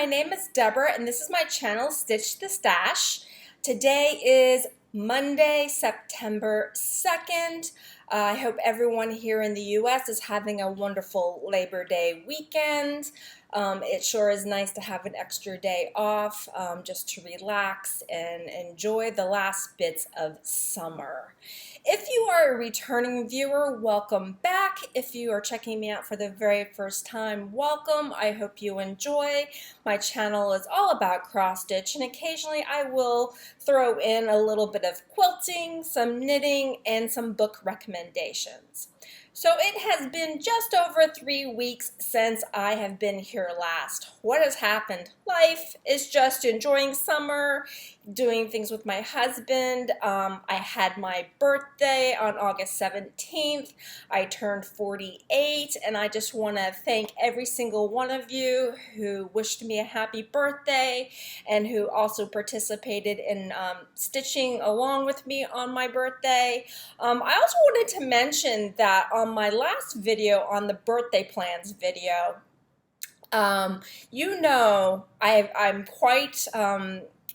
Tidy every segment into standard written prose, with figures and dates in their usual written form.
my name is Deborah and this is my channel, Stitch the Stash. Today is Monday, September 2nd. I hope everyone here in the US is having a wonderful Labor Day weekend. It sure is nice to have an extra day off just to relax and enjoy the last bits of summer. If you are a returning viewer, welcome back. If you are checking me out for the very first time, welcome. I hope you enjoy. My channel is all about cross stitch, and occasionally I will throw in a little bit of quilting, some knitting, and some book recommendations. So it has been just over 3 weeks since I have been here last. What has happened? Life is just enjoying summer, doing things with my husband. I had my birthday on August 17th. I turned 48, and I just want to thank every single one of you who wished me a happy birthday and who also participated in stitching along with me on my birthday. I also wanted to mention that on my last video, on the birthday plans video, you know I'm quite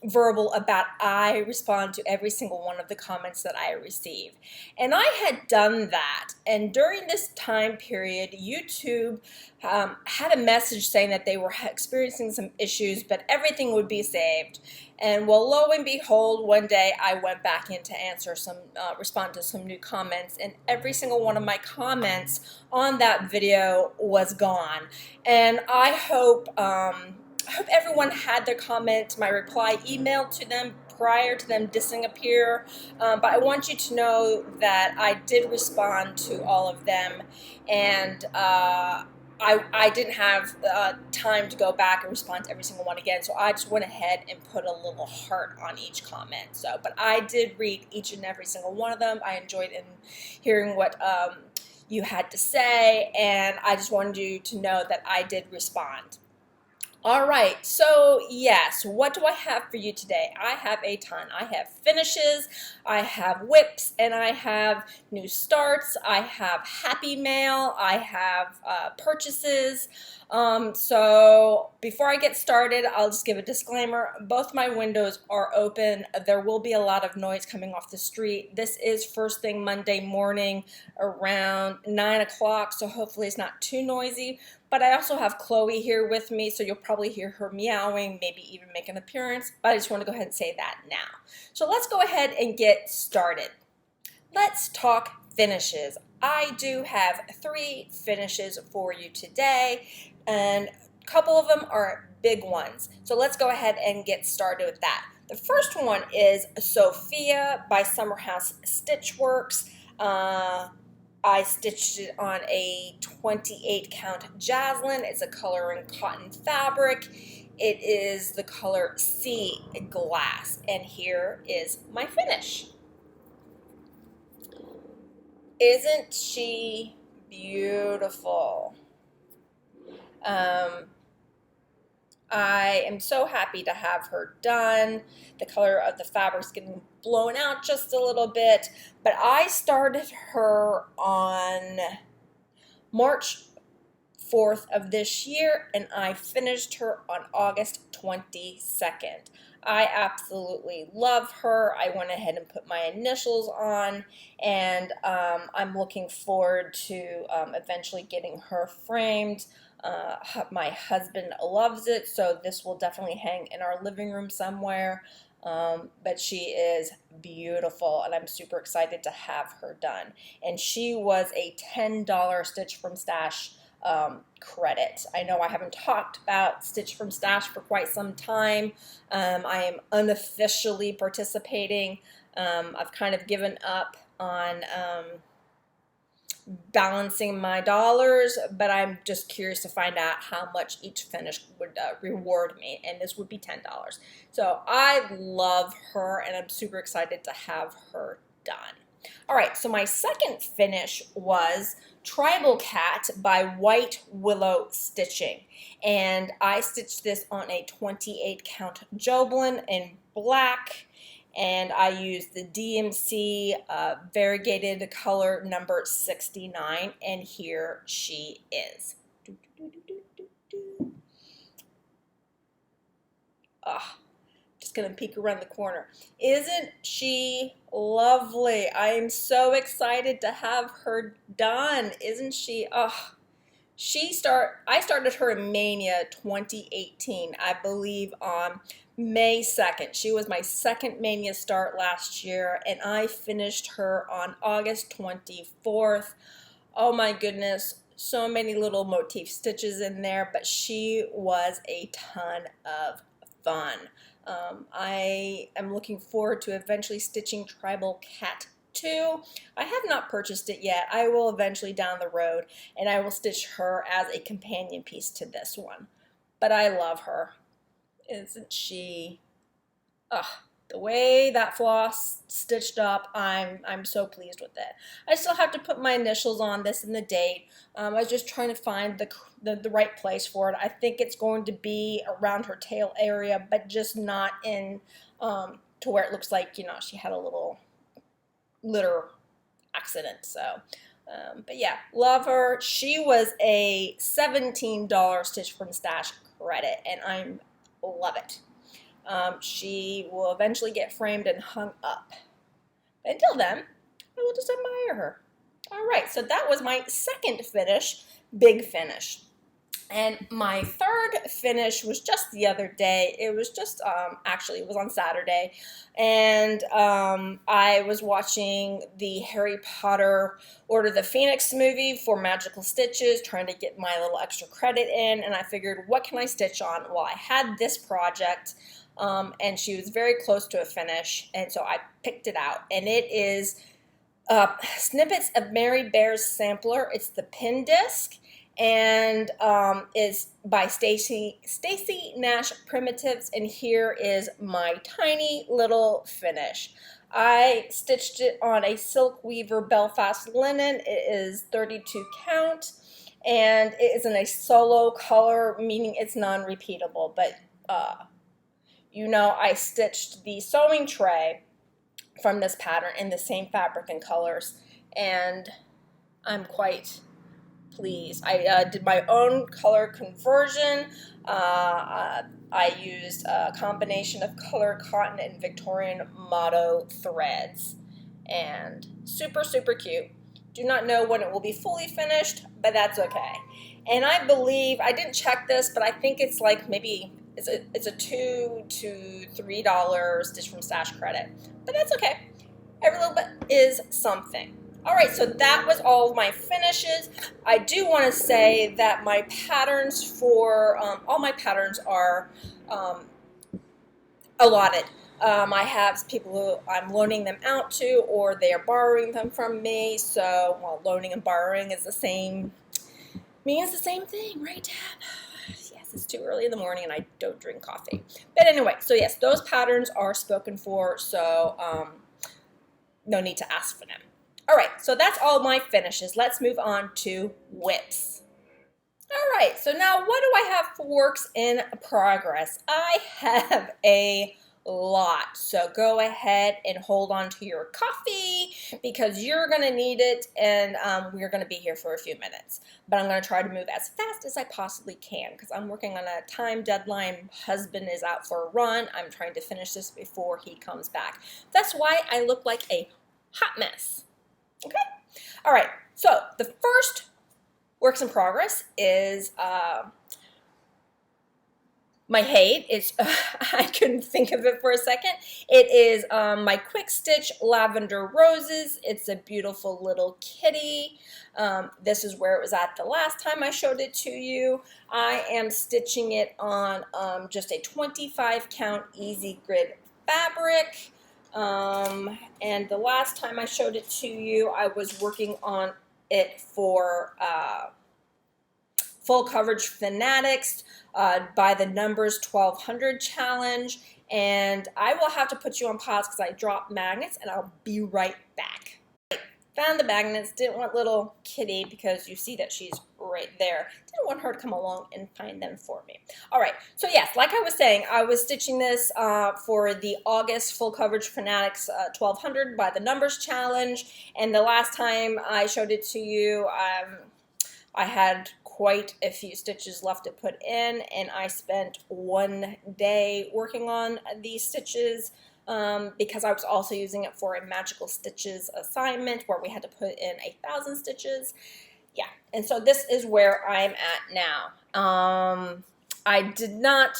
verbal about I respond to every single one of the comments that I receive. And I had done that, and during this time period, YouTube had a message saying that they were experiencing some issues, but everything would be saved. And well, lo and behold, one day I went back in to answer some, respond to some new comments, and every single one of my comments on that video was gone. And I hope everyone had their comment, my reply emailed to them prior to them disappear, but I want you to know that I did respond to all of them, and I didn't have time to go back and respond to every single one again, so I just went ahead and put a little heart on each comment. So, but I did read each and every single one of them. I enjoyed hearing what you had to say, and I just wanted you to know that I did respond. All right, so yes, what do I have for you today? I have a ton. I have finishes, I have whips, and I have new starts. I have happy mail, I have purchases. So before I get started, I'll just give a disclaimer. Both my windows are open. There will be a lot of noise coming off the street. This is first thing Monday morning around 9 o'clock, so hopefully it's not too noisy. But I also have Chloe here with me, so you'll probably hear her meowing, maybe even make an appearance. But I just want to go ahead and say that now. So let's go ahead and get started. Let's talk finishes. I do have 3 finishes for you today, and a couple of them are big ones. So let's go ahead and get started with that. The first one is Sophia by Summerhouse Stitchworks. I stitched it on a 28 count Jaslyn. It's a color in cotton fabric. It is the color Sea Glass, and here is my finish. Isn't she beautiful? I am so happy to have her done. The color of the fabric's getting blown out just a little bit, but I started her on March 4th of this year, and I finished her on August 22nd. I absolutely love her. I went ahead and put my initials on, and I'm looking forward to eventually getting her framed. My husband loves it, so this will definitely hang in our living room somewhere. But she is beautiful, and I'm super excited to have her done. And she was a $10 Stitch from Stash credit. I know I haven't talked about Stitch from Stash for quite some time. I am unofficially participating. I've kind of given up on balancing my dollars, but I'm just curious to find out how much each finish would reward me, and this would be $10. So I love her, and I'm super excited to have her done. All right, so my second finish was Tribal Cat by White Willow Stitching, and I stitched this on a 28 count Joblin in black, and I used the DMC variegated color number 69, and here she is. Just gonna peek around the corner. Isn't she lovely? I am so excited to have her done. Isn't she? I started her in Mania 2018, I believe on May 2nd. She was my second Mania start last year, and I finished her on August 24th. Oh my goodness, so many little motif stitches in there, but she was a ton of fun. I am looking forward to eventually stitching Tribal Cat 2. I have not purchased it yet. I will eventually down the road, and I will stitch her as a companion piece to this one. But I love her. Isn't she? The way that floss stitched up, I'm so pleased with it. I still have to put my initials on this and the date. I was just trying to find the right place for it. I think it's going to be around her tail area, but just not in to where it looks like, you know, she had a little litter accident. So, but yeah, love her. She was a $17 Stitch from Stash credit, and I love it. She will eventually get framed and hung up. Until then, I will just admire her. All right, so that was my second finish, big finish. And my third finish was just the other day. It was just, actually, it was on Saturday. And I was watching the Harry Potter Order of the Phoenix movie for Magical Stitches, trying to get my little extra credit in. And I figured, what can I stitch on? Well, I had this project. And she was very close to a finish, and so I picked it out, and it is Snippets of Mary Bear's Sampler. It's the pin disc, and is by Stacy Nash Primitives, and here is my tiny little finish. I stitched it on a Silk Weaver Belfast linen. It is 32 count, and it is in a solo color, meaning it's non-repeatable, but you know, I stitched the sewing tray from this pattern in the same fabric and colors, and I'm quite pleased. I did my own color conversion. I used a combination of colored cotton and Victorian motto threads, and super, super cute. Do not know when it will be fully finished, but that's okay. And I believe, I didn't check this, but I think it's like maybe it's a $2 to $3 Stitch from Stash credit, but that's okay. Every little bit is something. All right, so that was all of my finishes. I do want to say that my patterns for, all my patterns are allotted. I have people who I'm loaning them out to, or they are borrowing them from me, so, well, loaning and borrowing is the same, means the same thing, right, Dad? It's too early in the morning and I don't drink coffee. But anyway, so yes, those patterns are spoken for, so no need to ask for them. All right, so that's all my finishes. Let's move on to whips. All right, so now what do I have for works in progress? I have a lot, so go ahead and hold on to your coffee because you're going to need it, and we're going to be here for a few minutes. But I'm going to try to move as fast as I possibly can because I'm working on a time deadline. Husband is out for a run. I'm trying to finish this before he comes back. That's why I look like a hot mess. Okay? All right, so the first works in progress is my Hate. It's I couldn't think of it for a second. It is my Quick Stitch Lavender Roses. It's a beautiful little kitty. This is where it was at the last time I showed it to you. I am stitching it on just a 25 count easy grid fabric. And the last time I showed it to you, I was working on it for Full Coverage Fanatics by the Numbers 1200 challenge, and I will have to put you on pause because I dropped magnets, and I'll be right back. Found the magnets, didn't want little kitty because you see that she's right there. Didn't want her to come along and find them for me. All right, so yes, like I was saying, I was stitching this for the August Full Coverage Fanatics 1200 by the Numbers challenge, and the last time I showed it to you, I had quite a few stitches left to put in, and I spent one day working on these stitches because I was also using it for a magical stitches assignment where we had to put in 1,000 stitches. Yeah, and so this is where I'm at now. I did not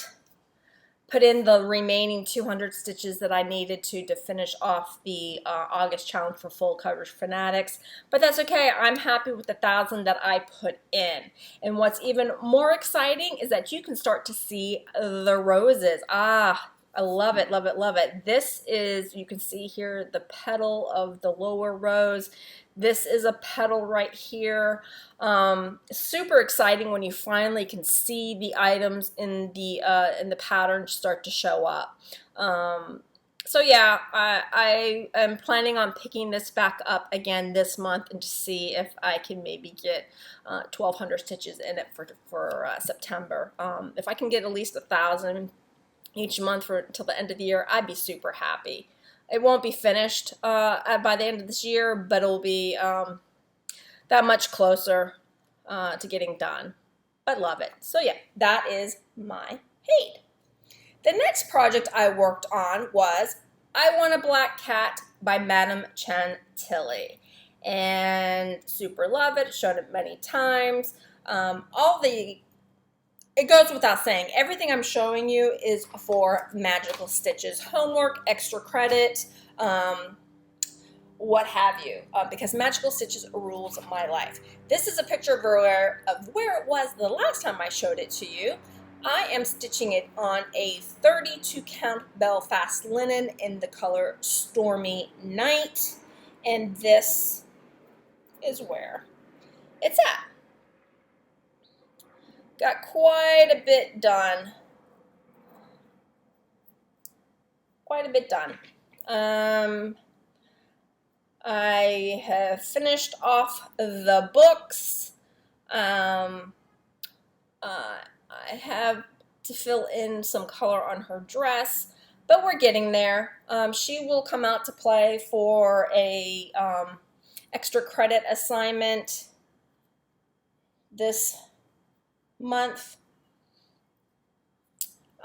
put in the remaining 200 stitches that I needed to finish off the August challenge for full coverage fanatics, but that's okay. I'm happy with the 1,000 that I put in. And what's even more exciting is that you can start to see the roses. Ah, I love it, love it, love it. This is, you can see here, the petal of the lower rose. This is a petal right here. Super exciting when you finally can see the items in the pattern start to show up. So yeah, I am planning on picking this back up again this month and to see if I can maybe get 1,200 stitches in it for September. If I can get at least 1,000 each month until the end of the year, I'd be super happy. It won't be finished by the end of this year, but it'll be that much closer to getting done. But love it. So yeah, that is my hate. The next project I worked on was I Want a Black Cat by Madame Chantilly. And super love it. Shown it many times. It goes without saying, everything I'm showing you is for magical stitches, homework, extra credit, what have you, because magical stitches rules my life. This is a picture of where it was the last time I showed it to you. I am stitching it on a 32 count Belfast linen in the color Stormy Night, and this is where it's at. Got quite a bit done. Quite a bit done. I have finished off the books. I have to fill in some color on her dress, but we're getting there. She will come out to play for a extra credit assignment this month.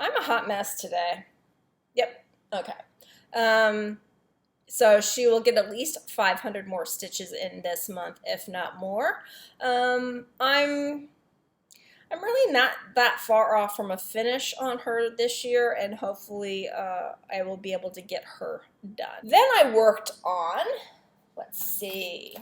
I'm a hot mess today. Yep, okay. So she will get at least 500 more stitches in this month, if not more. I'm really not that far off from a finish on her this year, and hopefully I will be able to get her done. Then I worked on, let's see,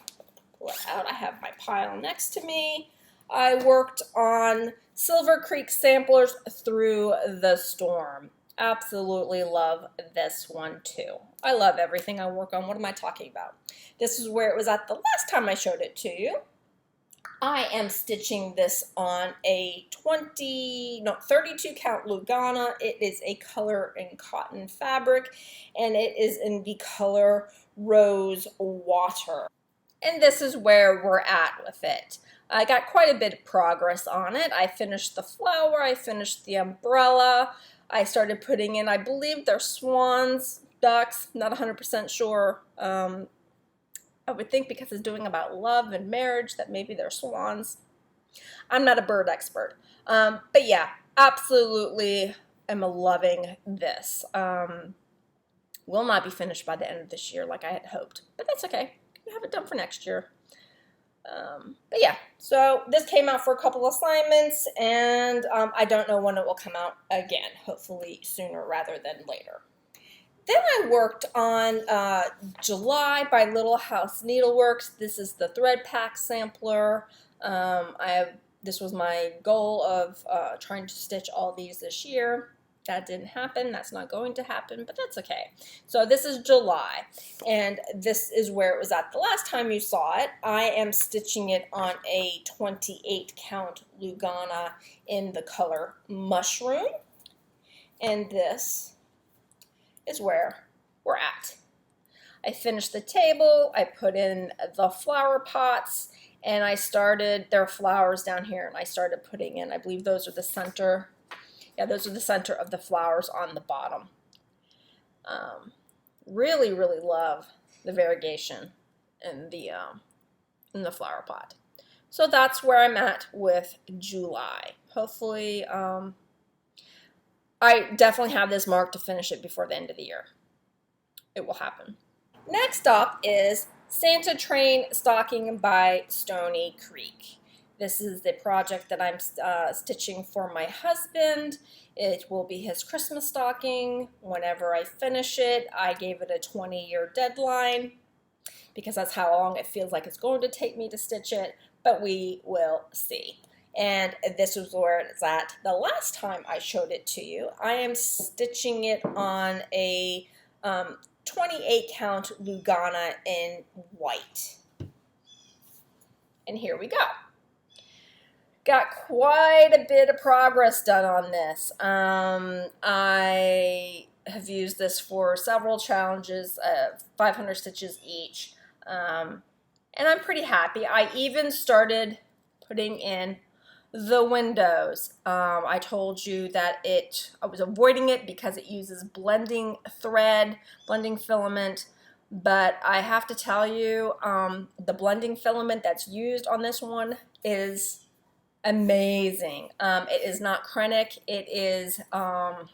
pull it out. I have my pile next to me. I worked on Silver Creek Samplers Through the Storm. Absolutely love this one too. I love everything I work on. What am I talking about? This is where it was at the last time I showed it to you. I am stitching this on a 32 count Lugana. It is a color in cotton fabric, and it is in the color Rose Water. And this is where we're at with it. I got quite a bit of progress on it. I finished the flower, I finished the umbrella, I started putting in, I believe they're swans, ducks, not 100% sure. I would think because it's doing about love and marriage that maybe they're swans. I'm not a bird expert. But yeah, absolutely am loving this. Will not be finished by the end of this year like I had hoped, but that's okay. Can have it done for next year. But yeah, so this came out for a couple assignments, and I don't know when it will come out again. Hopefully sooner rather than later. Then I worked on July by Little House Needleworks. This is the thread pack sampler. This was my goal of trying to stitch all these this year. That didn't happen. That's not going to happen, but that's okay. So this is July, and this is where it was at the last time you saw it. I am stitching it on a 28 count Lugana in the color Mushroom, and this is where we're at. I finished the table, I put in the flower pots, and I started, there are flowers down here, and I started putting in, I believe those are the center. Yeah, those are the center of the flowers on the bottom. Really, really love the variegation in the flower pot. So that's where I'm at with July. Hopefully, I definitely have this marked to finish it before the end of the year. It will happen. Next up is Santa Train Stocking by Stony Creek. This is the project that I'm stitching for my husband. It will be his Christmas stocking. Whenever I finish it, I gave it a 20-year deadline because that's how long it feels like it's going to take me to stitch it, but we will see. And this is where it's at. The last time I showed it to you, I am stitching it on a 28 count Lugana in white. And here we go. Got quite a bit of progress done on this. I have used this for several challenges, 500 stitches each, and I'm pretty happy. I even started putting in the windows. I told you that I was avoiding it because it uses blending thread, blending filament, but I have to tell you, the blending filament that's used on this one is amazing. It is not Krennic. It is, I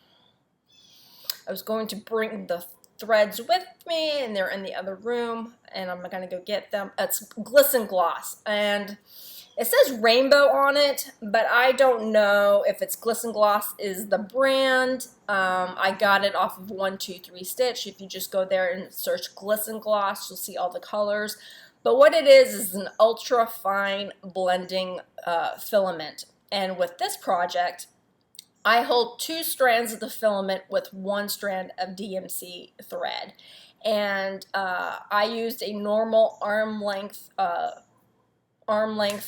was going to bring the threads with me, and they're in the other room, and I'm going to go get them. It's Glisten Gloss, and it says rainbow on it, but I don't know if it's Glisten Gloss is the brand. I got it off of 123 Stitch. If you just go there and search Glisten Gloss, you'll see all the colors. But what it is an ultra fine blending filament. And with this project, I hold 2 strands of the filament with 1 strand of DMC thread. And I used a normal arm length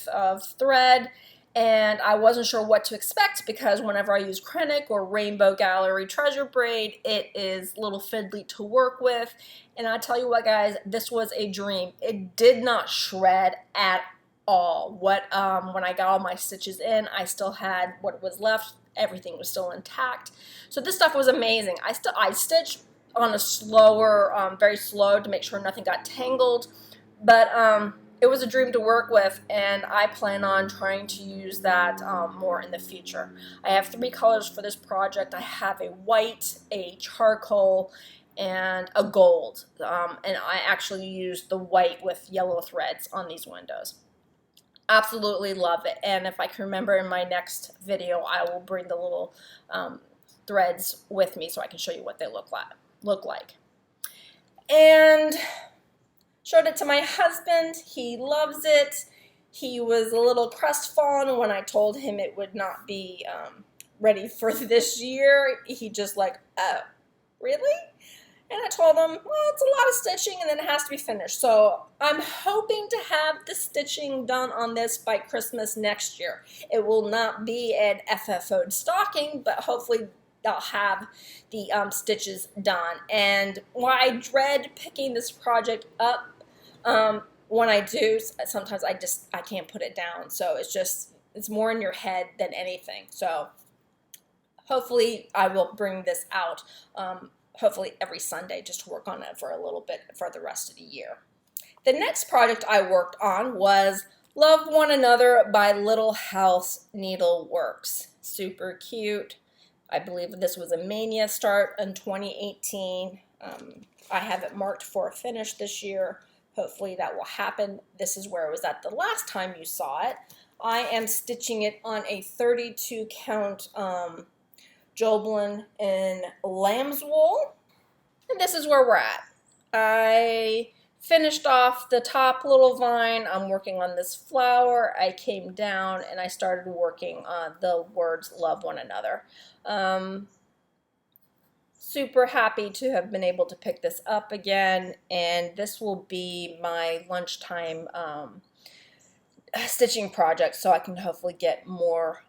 of thread, and I wasn't sure what to expect because whenever I use Krennic or Rainbow Gallery Treasure Braid, it is a little fiddly to work with. And I tell you what, guys, this was a dream. It did not shred at all. When I got all my stitches in, I still had what was left. Everything was still intact. So this stuff was amazing. I stitched on a slower, very slow to make sure nothing got tangled, but it was a dream to work with, and I plan on trying to use that more in the future. I have 3 colors for this project. I have a white, a charcoal, and a gold. And I actually used the white with yellow threads on these windows. Absolutely love it. And if I can remember in my next video, I will bring the little threads with me so I can show you what they look like. And showed it to my husband. He loves it. He was a little crestfallen when I told him it would not be ready for this year. He just like, oh, really? And I told him, well, it's a lot of stitching and then it has to be finished. So I'm hoping to have the stitching done on this by Christmas next year. It will not be an FFO'd stocking, but hopefully I'll have the stitches done. And while I dread picking this project up, when I do, sometimes I can't put it down. So it's more in your head than anything. So hopefully I will bring this out, hopefully every Sunday, just to work on it for a little bit for the rest of the year. The next project I worked on was Love One Another by Little House Needleworks. Super cute. I believe this was a Mania start in 2018. I have it marked for a finish this year. Hopefully that will happen. This is where it was at the last time you saw it. I am stitching it on a 32 count Joblin in lamb's wool. And this is where we're at. I finished off the top little vine. I'm working on this flower. I came down and I started working on the words Love One Another. Super happy to have been able to pick this up again, and this will be my lunchtime stitching project, so I can hopefully get more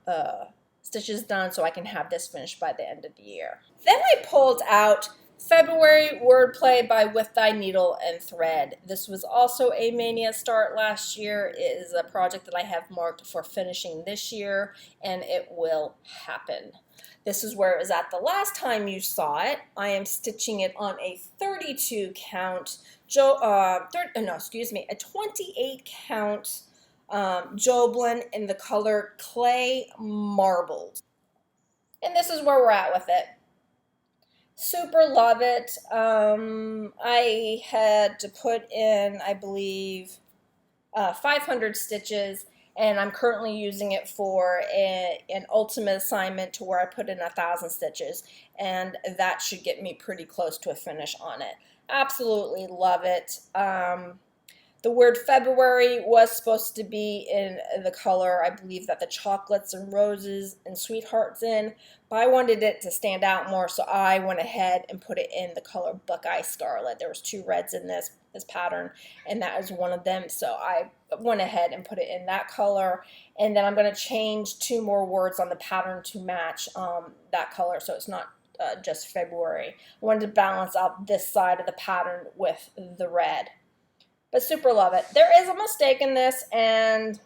stitches done so I can have this finished by the end of the year. Then I pulled out February Wordplay by With Thy Needle and Thread. This was also a Mania start last year. It is a project that I have marked for finishing this year, and it will happen. This is where it was at the last time you saw it. I am stitching it on a 32 count, a 28 count Joblin in the color Clay Marbled. And this is where we're at with it. Super love it. I had to put in, I believe, 500 stitches, and I'm currently using it for an ultimate assignment to where I put in 1,000 stitches, and that should get me pretty close to a finish on it. Absolutely love it. The word February was supposed to be in the color, I believe that the chocolates and roses and sweethearts in, but I wanted it to stand out more, so I went ahead and put it in the color Buckeye Scarlet. There was 2 reds in this pattern, and that is one of them, so I went ahead and put it in that color. And then I'm going to change 2 more words on the pattern to match that color, so it's not just February. I wanted to balance out this side of the pattern with the red. But super love it. There is a mistake in this, and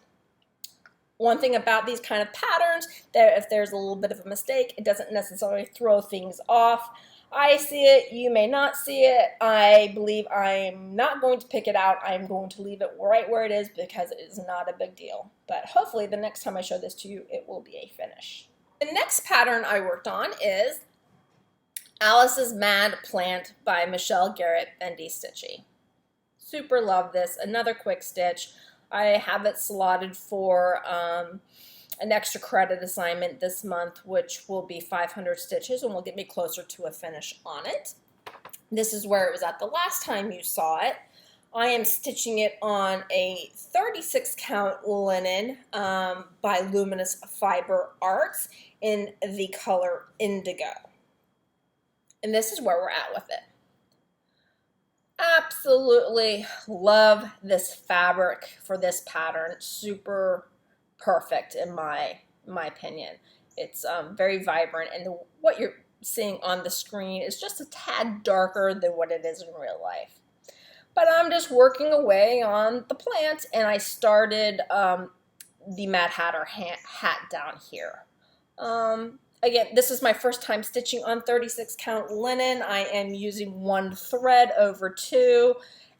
one thing about these kind of patterns, that if there's a little bit of a mistake, it doesn't necessarily throw things off. I see it, you may not see it. I believe I'm not going to pick it out. I'm going to leave it right where it is because it is not a big deal. But hopefully the next time I show this to you, it will be a finish. The next pattern I worked on is Alice's Mad Plant by Michelle Garrett, Bendy, Stitchy. Super love this. Another quick stitch. I have it slotted for an extra credit assignment this month, which will be 500 stitches and will get me closer to a finish on it. This is where it was at the last time you saw it. I am stitching it on a 36 count linen by Luminous Fiber Arts in the color Indigo. And this is where we're at with it. Absolutely love this fabric for this pattern. Super perfect in my opinion. It's very vibrant, and what you're seeing on the screen is just a tad darker than what it is in real life. But I'm just working away on the plant, and I started the Mad Hatter hat down here. Again, this is my first time stitching on 36 count linen. I am using 1 thread over 2,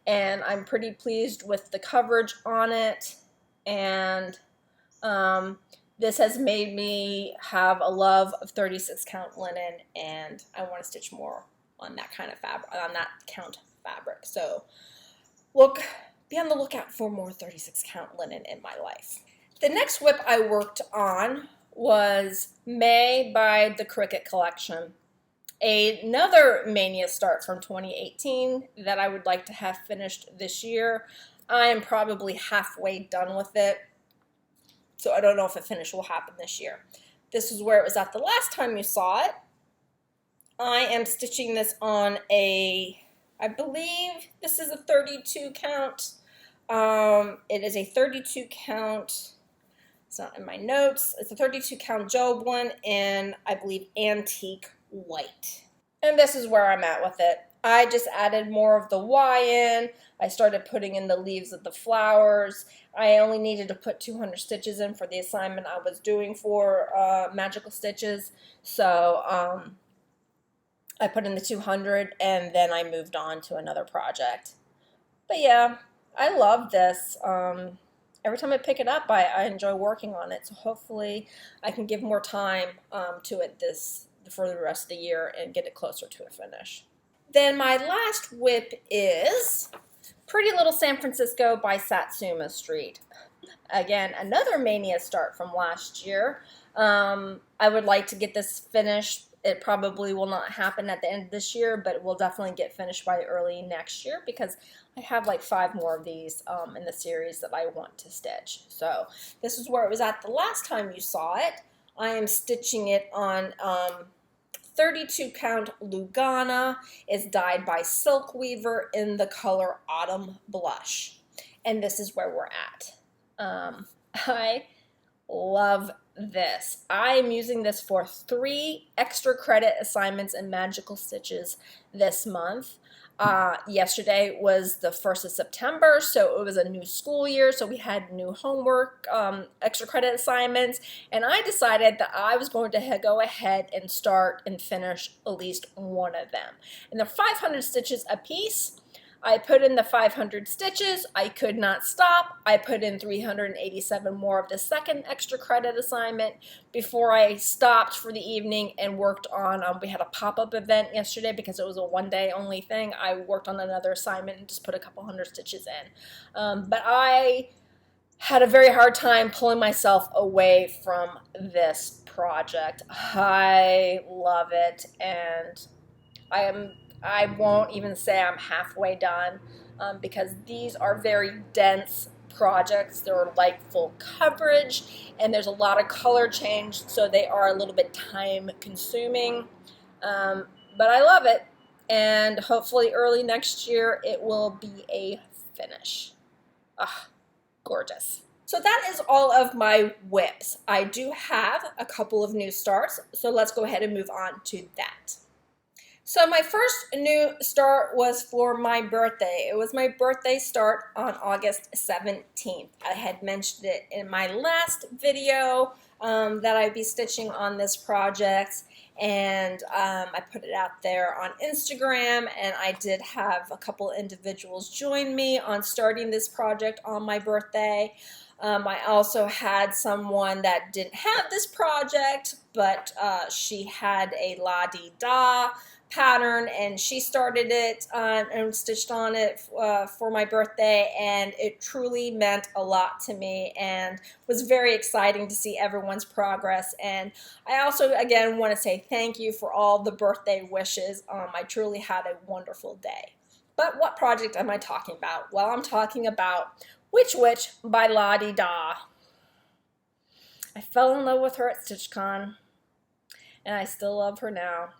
and I'm pretty pleased with the coverage on it. And this has made me have a love of 36 count linen, and I want to stitch more on that kind of fabric, on that count fabric. So be on the lookout for more 36 count linen in my life. The next whip I worked on was May by the Cricket Collection. Another Mania start from 2018 that I would like to have finished this year. I am probably halfway done with it, so I don't know if a finish will happen this year. This is where it was at the last time you saw it. I am stitching this on I believe this is a 32 count. It is a 32 count. It's not in my notes. It's a 32 count Joblin in, I believe, Antique White. And this is where I'm at with it. I just added more of the Y in. I started putting in the leaves of the flowers. I only needed to put 200 stitches in for the assignment I was doing for Magical Stitches. So I put in the 200, and then I moved on to another project. But yeah, I love this. Every time I pick it up, I enjoy working on it. So hopefully I can give more time to it for the rest of the year and get it closer to a finish. Then my last whip is Pretty Little San Francisco by Satsuma Street. Again, another Mania start from last year. I would like to get this finished. It probably will not happen at the end of this year, but it will definitely get finished by early next year because I have like 5 more of these in the series that I want to stitch. So this is where it was at the last time you saw it. I am stitching it on 32 count Lugana. It's dyed by Silk Weaver in the color Autumn Blush. And this is where we're at. I love this. I am using this for 3 extra credit assignments and Magical Stitches this month. Yesterday was the 1st of September, so it was a new school year, so we had new homework, extra credit assignments, and I decided that I was going to go ahead and start and finish at least one of them. And they're 500 stitches a piece. I put in the 500 stitches. I could not stop. I put in 387 more of the second extra credit assignment before I stopped for the evening and worked on, we had a pop-up event yesterday because it was a one-day only thing. I worked on another assignment and just put a couple hundred stitches in. But I had a very hard time pulling myself away from this project. I love it, and I won't even say I'm halfway done because these are very dense projects. They're like full coverage, and there's a lot of color change, so they are a little bit time consuming. But I love it, and hopefully early next year it will be a finish. Ah, gorgeous. So that is all of my whips. I do have a couple of new starts, so let's go ahead and move on to that. So my first new start was for my birthday. It was my birthday start on August 17th. I had mentioned it in my last video that I'd be stitching on this project, and I put it out there on Instagram, and I did have a couple individuals join me on starting this project on my birthday. I also had someone that didn't have this project, but she had a la-di-da pattern, and she started it and stitched on it for my birthday, and it truly meant a lot to me and was very exciting to see everyone's progress. And I also, again, want to say thank you for all the birthday wishes. I truly had a wonderful day. But what project am I talking about? Well, I'm talking about Witch Witch by La-di-da. I fell in love with her at StitchCon, and I still love her now.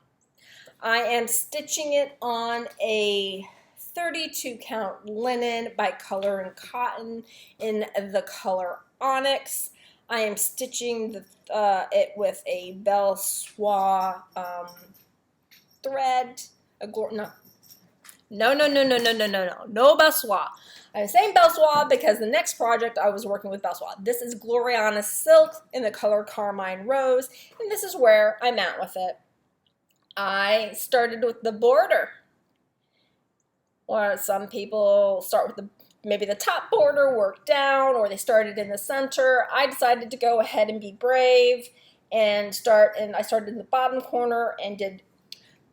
I am stitching it on a 32 count linen by Color and Cotton in the color Onyx. I am stitching it with a Belle Soie thread. No Belle Soie. I'm saying Belle Soie because the next project I was working with Belle Soie. This is Gloriana Silk in the color Carmine Rose, and this is where I'm at with it. I started with the border, or some people start with maybe the top border, work down, or they started in the center. I decided to go ahead and be brave and I started in the bottom corner and did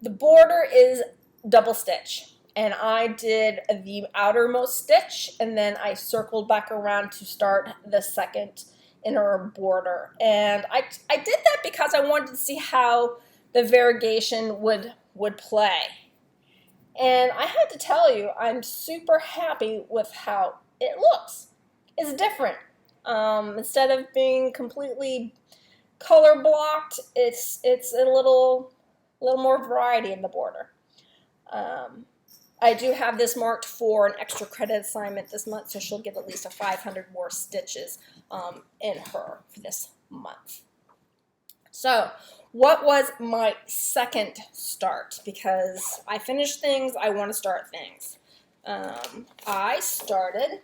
the border is double stitch, and I did the outermost stitch, and then I circled back around to start the second inner border. And I did that because I wanted to see how the variegation would play. And I had to tell you, I'm super happy with how it looks. It's different. Instead of being completely color blocked, it's a little more variety in the border. I do have this marked for an extra credit assignment this month, so she'll get at least 500 more stitches in her for this month. So, what was my second start? Because I finished things, I want to start things. I started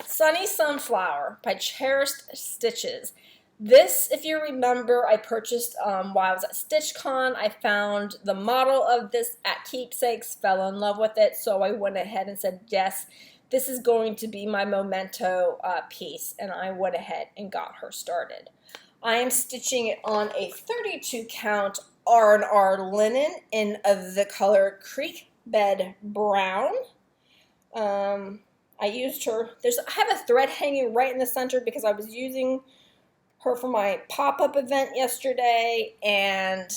Sunny Sunflower by Cherished Stitches. This, if you remember, I purchased while I was at StitchCon. I found the model of this at Keepsakes, fell in love with it, so I went ahead and said, yes, this is going to be my memento piece, and I went ahead and got her started. I am stitching it on a 32 count R&R linen in the color Creek Bed Brown. I used her, I have a thread hanging right in the center because I was using her for my pop-up event yesterday, and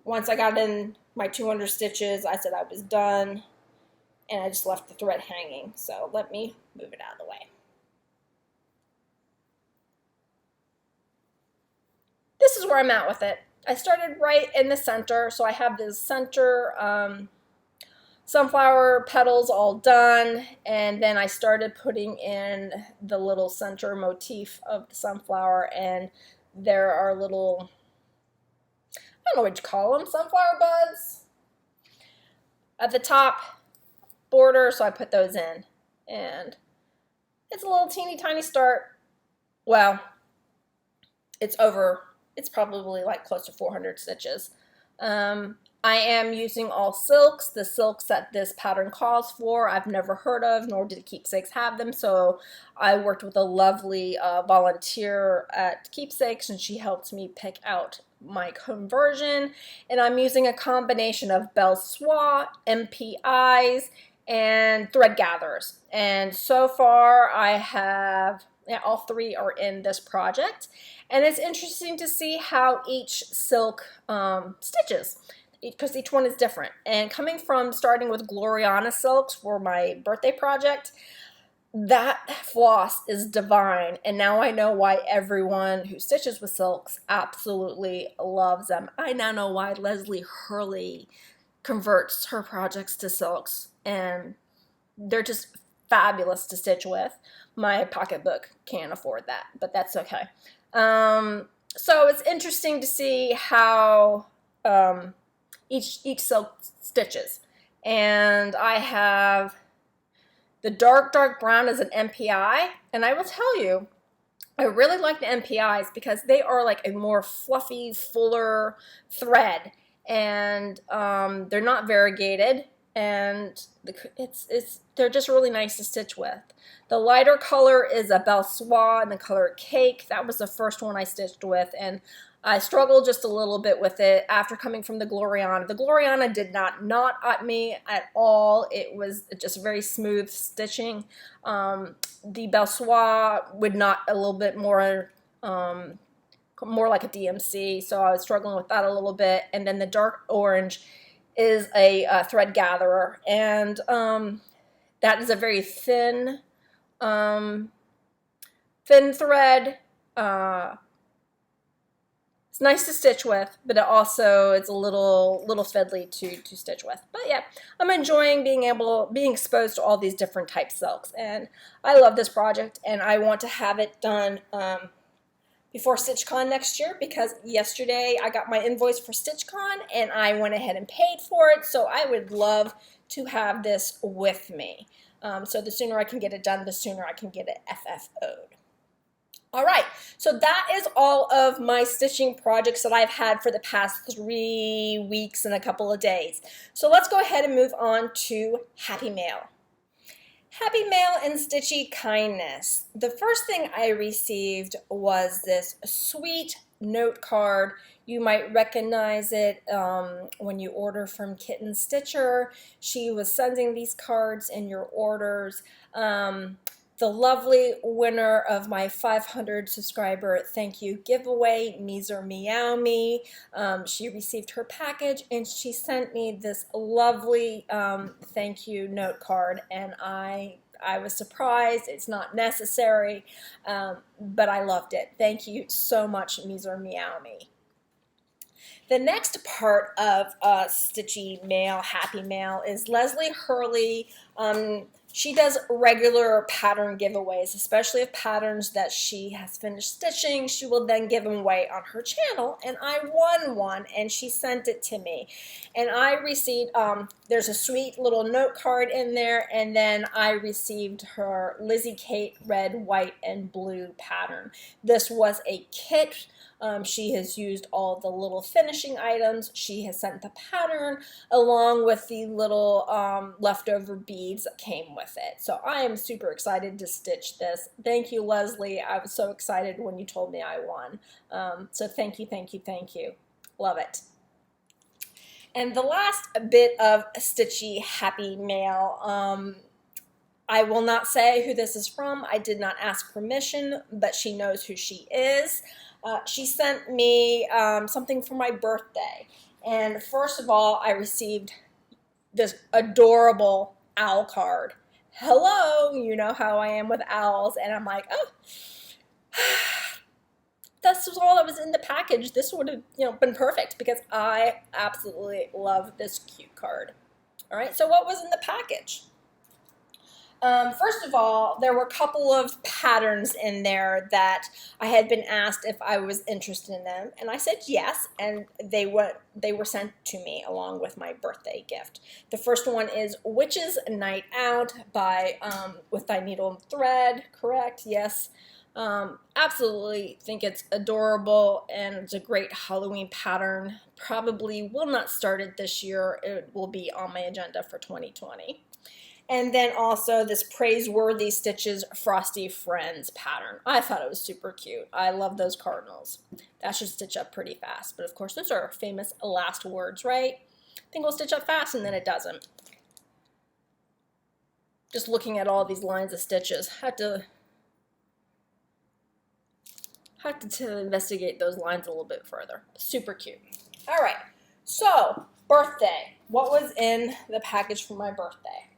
once I got in my 200 stitches, I said I was done, and I just left the thread hanging. So let me move it out of the way. This is where I'm at with it. I started right in the center, so I have this center sunflower petals all done, and then I started putting in the little center motif of the sunflower, and there are little, I don't know what you call them, sunflower buds at the top border, so I put those in, and it's a little teeny tiny start. Well, it's probably like close to 400 stitches. I am using all silks, the silks that this pattern calls for. I've never heard of, nor did Keepsakes have them, so I worked with a lovely volunteer at Keepsakes, and she helped me pick out my conversion. And I'm using a combination of Belle Soie, MPIs, and thread gatherers. And so far I have, yeah, all three are in this project. And it's interesting to see how each silk stitches, because each one is different. And coming from starting with Gloriana silks for my birthday project, that floss is divine, and now I know why everyone who stitches with silks absolutely loves them. I now know why Leslie Hurley converts her projects to silks, and they're just fabulous to stitch with. My pocketbook can't afford that, but that's okay. So it's interesting to see how each silk stitches. And I have the dark brown is an MPI, and I will tell you, I really like the MPIs because they are like a more fluffy, fuller thread, and they're not variegated, and they're just really nice to stitch with. The lighter color is a Belle Soie in the color Cake. That was the first one I stitched with, and I struggled just a little bit with it after coming from the Gloriana. The Gloriana did not knot at me at all. It was just very smooth stitching. The Belle Soie would knot a little bit more like a DMC, so I was struggling with that a little bit. And then the dark orange is a thread gatherer, and that is a very thin thread. It's nice to stitch with, but it also is a little fiddly to stitch with. But yeah, I'm enjoying being exposed to all these different types of silks, and I love this project, and I want to have it done before StitchCon next year, because yesterday I got my invoice for StitchCon and I went ahead and paid for it, so I would love to have this with me. So the sooner I can get it done, the sooner I can get it FFO'd. All right, so that is all of my stitching projects that I've had for the past 3 weeks and a couple of days. So let's go ahead and move on to Happy Mail. Happy Mail and Stitchy Kindness. The first thing I received was this sweet note card. You might recognize it when you order from Kitten Stitcher. She was sending these cards in your orders. The lovely winner of my 500 subscriber thank you giveaway, Meezer Meow Me. She received her package and she sent me this lovely thank you note card, and I was surprised. It's not necessary, but I loved it. Thank you so much, Meezer Meow Me. The next part of Stitchy Mail, Happy Mail, is Leslie Hurley. She does regular pattern giveaways, especially of patterns that she has finished stitching. She will then give them away on her channel, and I won one, and she sent it to me. And I received, there's a sweet little note card in there, and then I received her Lizzie Kate red, white, and blue pattern. This was a kit. She has used all the little finishing items. She has sent the pattern along with the little leftover beads that came with it. So I am super excited to stitch this. Thank you, Leslie. I was so excited when you told me I won. So thank you, thank you, thank you. Love it. And the last bit of Stitchy Happy Mail, I will not say who this is from. I did not ask permission, but she knows who she is. She sent me something for my birthday. And first of all, I received this adorable owl card. Hello, you know how I am with owls. And I'm like, oh, this was all that was in the package. This would have been perfect because I absolutely love this cute card. All right, so what was in the package? First of all, there were a couple of patterns in there that I had been asked if I was interested in them, and I said yes, and they were sent to me along with my birthday gift. The first one is Witch's Night Out by With Thy Needle and Thread, correct? Yes. Absolutely think it's adorable, and it's a great Halloween pattern. Probably will not start it this year. It will be on my agenda for 2020. And then also this Praiseworthy Stitches Frosty Friends pattern. I thought it was super cute. I love those cardinals. That should stitch up pretty fast. But of course, those are famous last words, right? I think we'll stitch up fast, and then it doesn't. Just looking at all these lines of stitches. Had to investigate those lines a little bit further. Super cute. All right, so birthday. What was in the package for my birthday?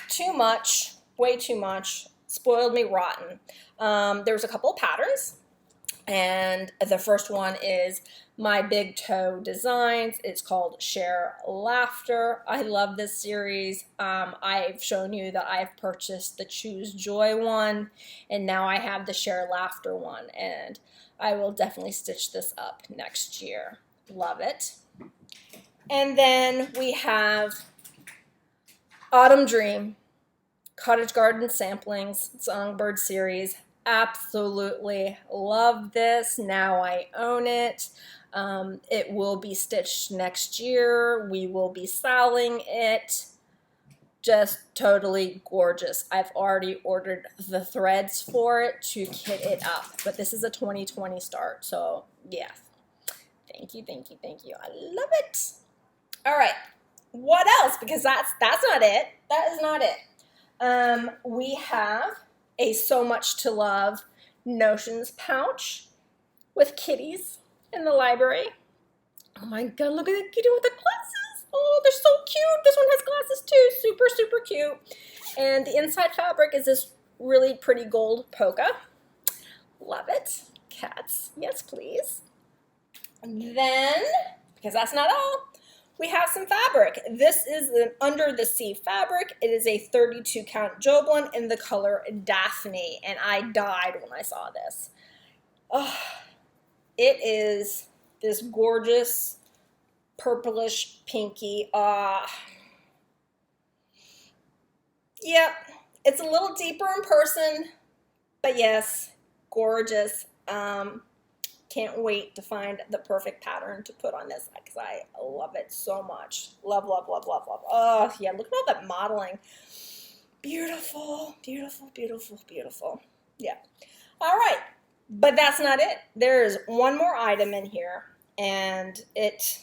Too much, way too much, spoiled me rotten. There was a couple of patterns, and the first one is my Big Toe Designs. It's called Share Laughter. I love this series. I've shown you that I've purchased the Choose Joy one, and now I have the Share Laughter one, and I will definitely stitch this up next year. Love it. And then we have Autumn Dream, Cottage Garden Samplings, Songbird series. Absolutely love this. Now I own it. It will be stitched next year. We will be selling it. Just totally gorgeous. I've already ordered the threads for it to kit it up, but this is a 2020 start, so yeah. Thank you, thank you, thank you. I love it. All right, what else? Because that's not it. That is not it. We have a So Much to Love Notions pouch with kitties in the library. Oh my god, look at the kitty with the glasses. Oh, they're so cute. This one has glasses too. Super, super cute. And the inside fabric is this really pretty gold polka. Love it. Cats, yes please. And then, because that's not all, we have some fabric. This is an Under the Sea fabric. It is a 32 count Joblin in the color Daphne, and I died when I saw this. Oh, it is this gorgeous purplish pinky. Yep, it's a little deeper in person, but yes, gorgeous. Can't wait to find the perfect pattern to put on this because I love it so much. Love, love, love, love, love. Oh, yeah, look at all that modeling. Beautiful, beautiful, beautiful, beautiful. Yeah. All right, but that's not it. There is one more item in here, and it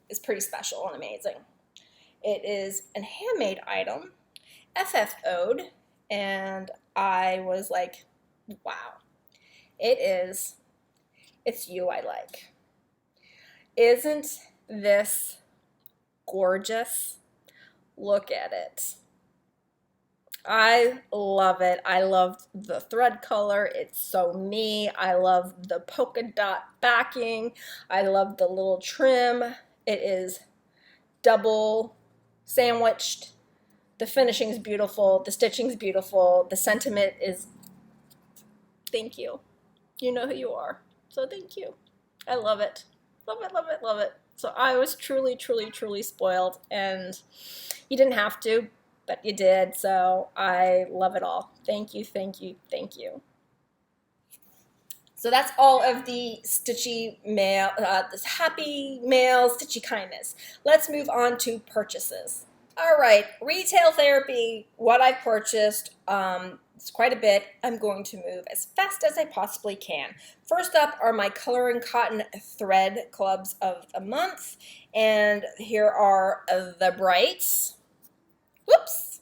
is pretty special and amazing. It is a handmade item, FFO'd, and I was like, wow. It's You I Like. Isn't this gorgeous? Look at it. I love it. I love the thread color. It's so me. I love the polka dot backing. I love the little trim. It is double sandwiched. The finishing is beautiful. The stitching is beautiful. The sentiment is, thank you. You know who you are. So thank you. I love it. Love it, love it, love it. So I was truly, truly, truly spoiled, and you didn't have to, but you did, so I love it all. Thank you, thank you, thank you. So that's all of the Stitchy mail, this happy mail, Stitchy kindness. Let's move on to purchases. All right, retail therapy, what I purchased, it's quite a bit. I'm going to move as fast as I possibly can. First up are my Color and Cotton thread clubs of the month, and here are the Brights. Whoops.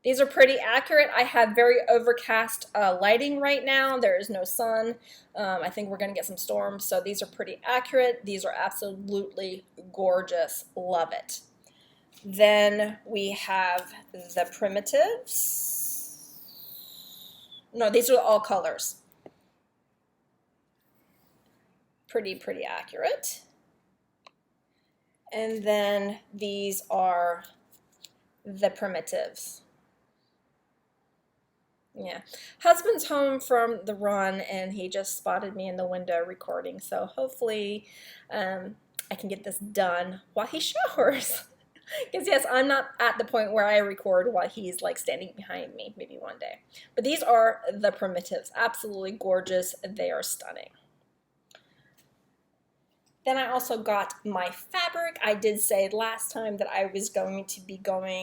These are pretty accurate. I have very overcast lighting right now. There is no sun. I think we're going to get some storms, so these are pretty accurate. These are absolutely gorgeous. Love it. Then we have the Primitives. No, these are all colors. Pretty accurate. And then these are the Primitives. Yeah. Husband's home from the run, and he just spotted me in the window recording, so hopefully I can get this done while he showers. Because yes, I'm not at the point where I record while he's like standing behind me, maybe one day. But these are the primitives, absolutely gorgeous. They are stunning. Then I also got my fabric. I did say last time that I was going to be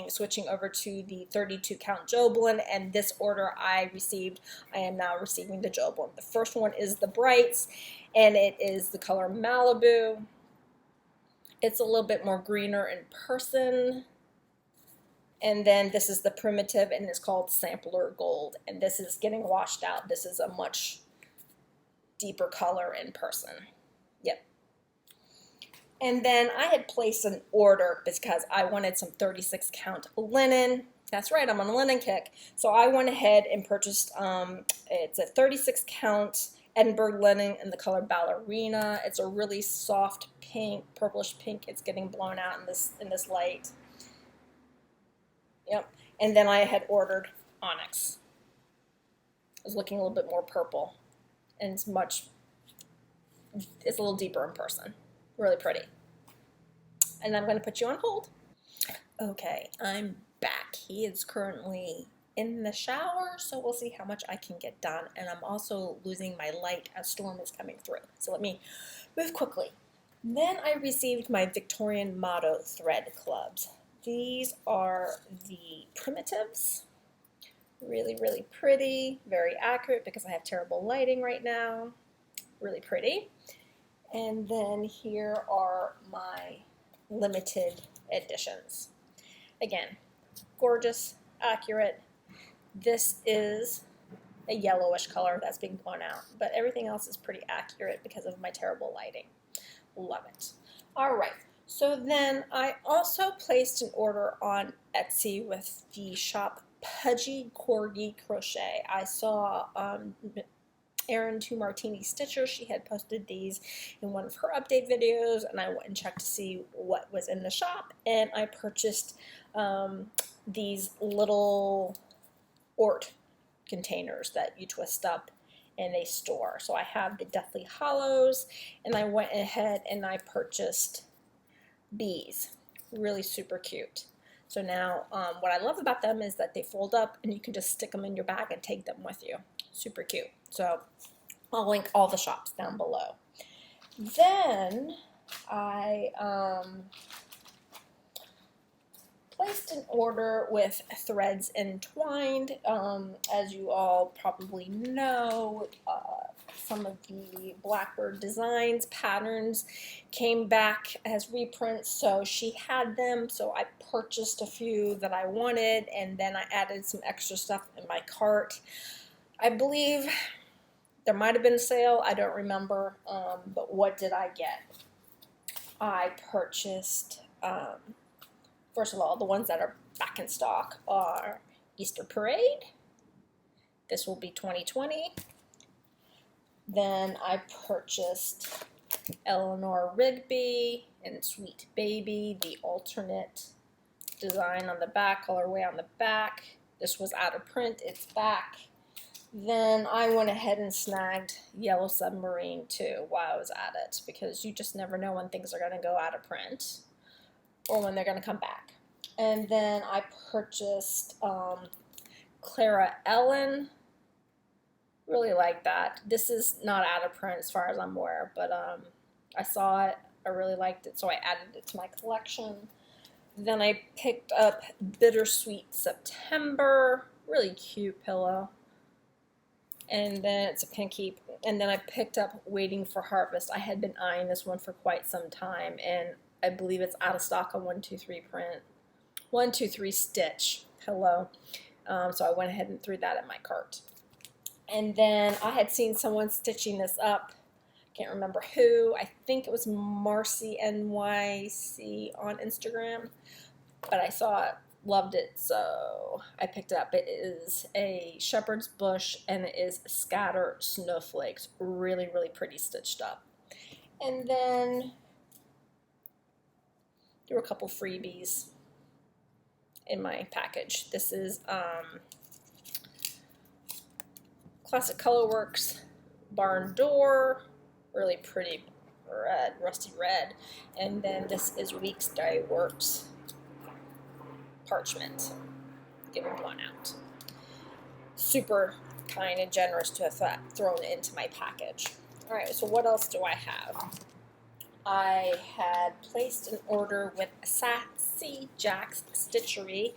switching over to the 32 count Joblin, and this order I received, I am now receiving the Joblin. The first one is the Brights, and it is the color Malibu. It's a little bit more greener in person. And then this is the primitive, and it's called Sampler Gold, and this is getting washed out. This is a much deeper color in person. Yep. And then I had placed an order because I wanted some 36 count linen. That's right, I'm on a linen kick. So I went ahead and purchased, it's a 36 count Edinburgh linen in the color Ballerina. It's a really soft pink, purplish pink. It's getting blown out in this light. Yep. And then I had ordered Onyx. It was looking a little bit more purple, and it's a little deeper in person. Really pretty. And I'm going to put you on hold. Okay, I'm back. He is currently in the shower, so we'll see how much I can get done. And I'm also losing my light. A storm is coming through. So let me move quickly. Then I received my Victorian Motto thread clubs. These are the primitives. Really, really pretty. Very accurate because I have terrible lighting right now. Really pretty. And then here are my limited editions. Again, gorgeous, accurate. This is a yellowish color that's being blown out, but everything else is pretty accurate because of my terrible lighting. Love it. All right, so then I also placed an order on Etsy with the shop Pudgy Corgi Crochet. I saw Erin 2 Martini Stitcher, she had posted these in one of her update videos, and I went and checked to see what was in the shop, and I purchased these little Ort containers that you twist up and they store. So I have the Deathly Hollows, and I went ahead and I purchased bees. Really super cute. So now what I love about them is that they fold up and you can just stick them in your bag and take them with you. Super cute. So I'll link all the shops down below. Then I placed an order with Threads Entwined. As you all probably know, some of the Blackbird Designs patterns came back as reprints, so she had them, so I purchased a few that I wanted, and then I added some extra stuff in my cart. I believe there might have been a sale, I don't remember, but what did I get? I purchased, first of all, the ones that are back in stock are Easter Parade. This will be 2020. Then I purchased Eleanor Rigby and Sweet Baby, the alternate design on the back, colorway on the back. This was out of print, it's back. Then I went ahead and snagged Yellow Submarine too while I was at it, because you just never know when things are going to go out of print or when they're going to come back. And then I purchased Clara Ellen. Really like that. This is not out of print as far as I'm aware, but I saw it, I really liked it, so I added it to my collection. Then I picked up Bittersweet September. Really cute pillow. And then it's a pinky. And then I picked up Waiting for Harvest. I had been eyeing this one for quite some time, and I believe it's out of stock on 123 print. 123 Stitch pillow. So I went ahead and threw that in my cart. And then I had seen someone stitching this up. Can't remember who. I think it was Marcy NYC on Instagram. But I saw it, loved it, so I picked it up. It is a shepherd's bush, and it is Scatter Snowflakes. Really, really pretty stitched up. And then there were a couple freebies in my package. This is Classic Colorworks Barn Door, really pretty red, rusty red. And then this is Weeks Dye Works parchment. Giving one out. Super kind and generous to have thrown into my package. All right, so what else do I have? I had placed an order with Sassy Jack's Stitchery.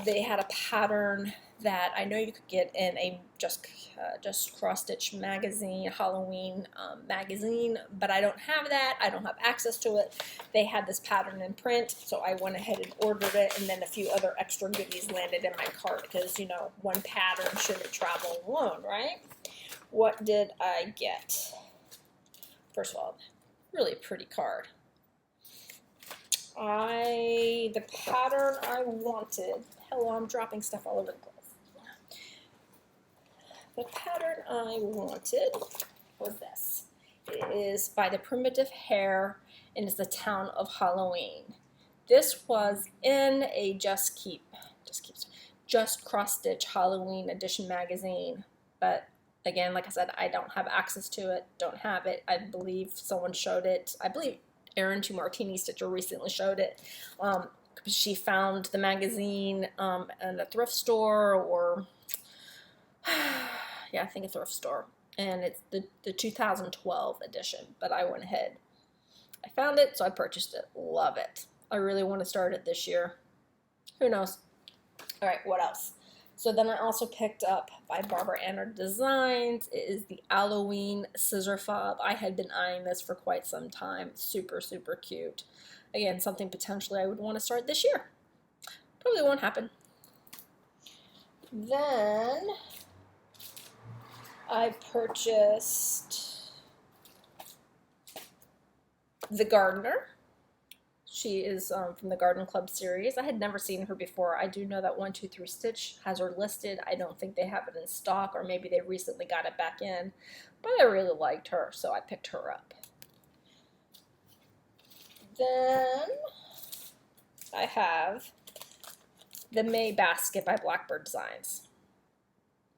They had a pattern that I know you could get in a just cross stitch magazine, Halloween magazine, but I don't have that. I don't have access to it. They had this pattern in print, so I went ahead and ordered it, and then a few other extra goodies landed in my cart because, you know, one pattern shouldn't travel alone, right? What did I get? First of all, really pretty card. The pattern I wanted, hello, I'm dropping stuff all over the place. The pattern I wanted was this. It is by the Primitive Hare, and it's the Town of Halloween. This was in a Just Cross Stitch Halloween edition magazine, but again, like I said, I don't have access to it, don't have it. I believe someone showed it. I believe Erin Two Martini Stitcher recently showed it. She found the magazine in a thrift store, or yeah, I think a thrift store, and it's the 2012 edition, but I went ahead. I found it, so I purchased it. Love it. I really want to start it this year. Who knows? All right, what else? So then I also picked up by Barbara Anner Designs. It is the Halloween Scissor Fob. I had been eyeing this for quite some time. Super, super cute. Again, something potentially I would want to start this year. Probably won't happen. Then I purchased The Gardener. She is from the Garden Club series. I had never seen her before. I do know that 123 Stitch has her listed. I don't think they have it in stock, or maybe they recently got it back in. But I really liked her, so I picked her up. Then I have the May Basket by Blackbird Designs.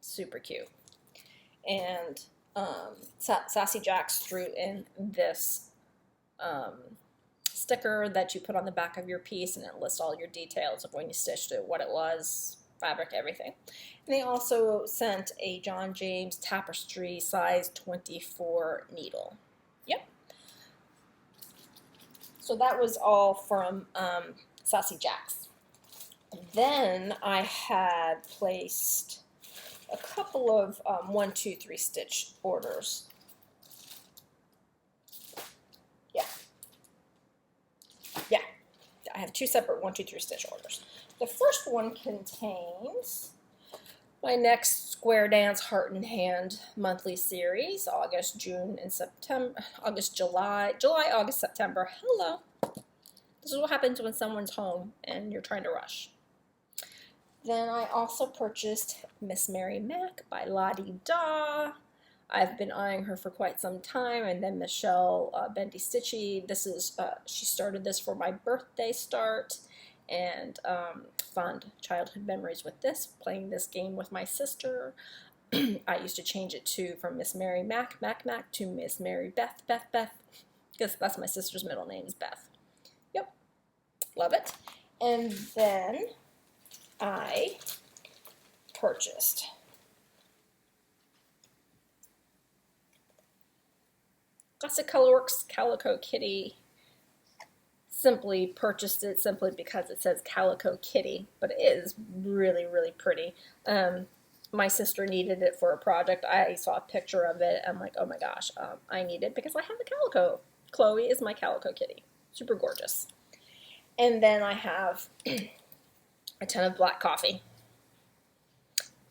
Super cute. And Sassy Jacks threw in this sticker that you put on the back of your piece, and it lists all your details of when you stitched it, what it was, fabric, everything. And they also sent a John James Tapestry size 24 needle. Yep. So that was all from Sassy Jacks. Then I had placed a couple of 123 Stitch orders. Yeah, I have two separate 123 Stitch orders. The first one contains my next Square Dance Heart and Hand monthly series, August, June, and September, July, August, September. Hello. This is what happens when someone's home and you're trying to rush. Then I also purchased Miss Mary Mac by Lottie Da. I've been eyeing her for quite some time, and then Michelle Bendy Stitchy. This is she started this for my birthday start, and fond childhood memories with this, playing this game with my sister. I used to change it from Miss Mary Mac to Miss Mary Beth, because that's my sister's middle name is Beth. Yep, love it. And then I purchased Classic Colorworks Calico Kitty. Simply purchased it simply because it says Calico Kitty, but it is really, really pretty. My sister needed it for a project. I saw a picture of it. I'm like, oh my gosh, I need it because I have a calico. Chloe is my Calico Kitty. Super gorgeous. And then I have a ton of black coffee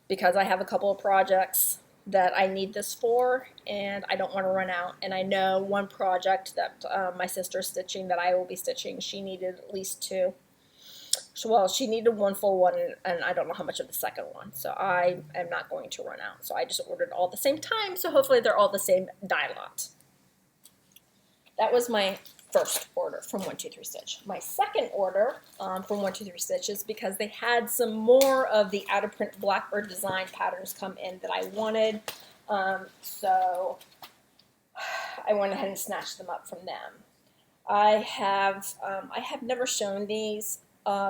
because I have a couple of projects that I need this for, and I don't want to run out. And I know one project that my sister's stitching that I will be stitching, she needed at least two. Well, she needed one full one, and I don't know how much of the second one, so I am not going to run out. So I just ordered all at the same time, so hopefully they're all the same die lot. That was my first order from 123 Stitch. My second order from 123 Stitch is because they had some more of the out of print Blackbird design patterns come in that I wanted, so I went ahead and snatched them up from them. I have never shown these.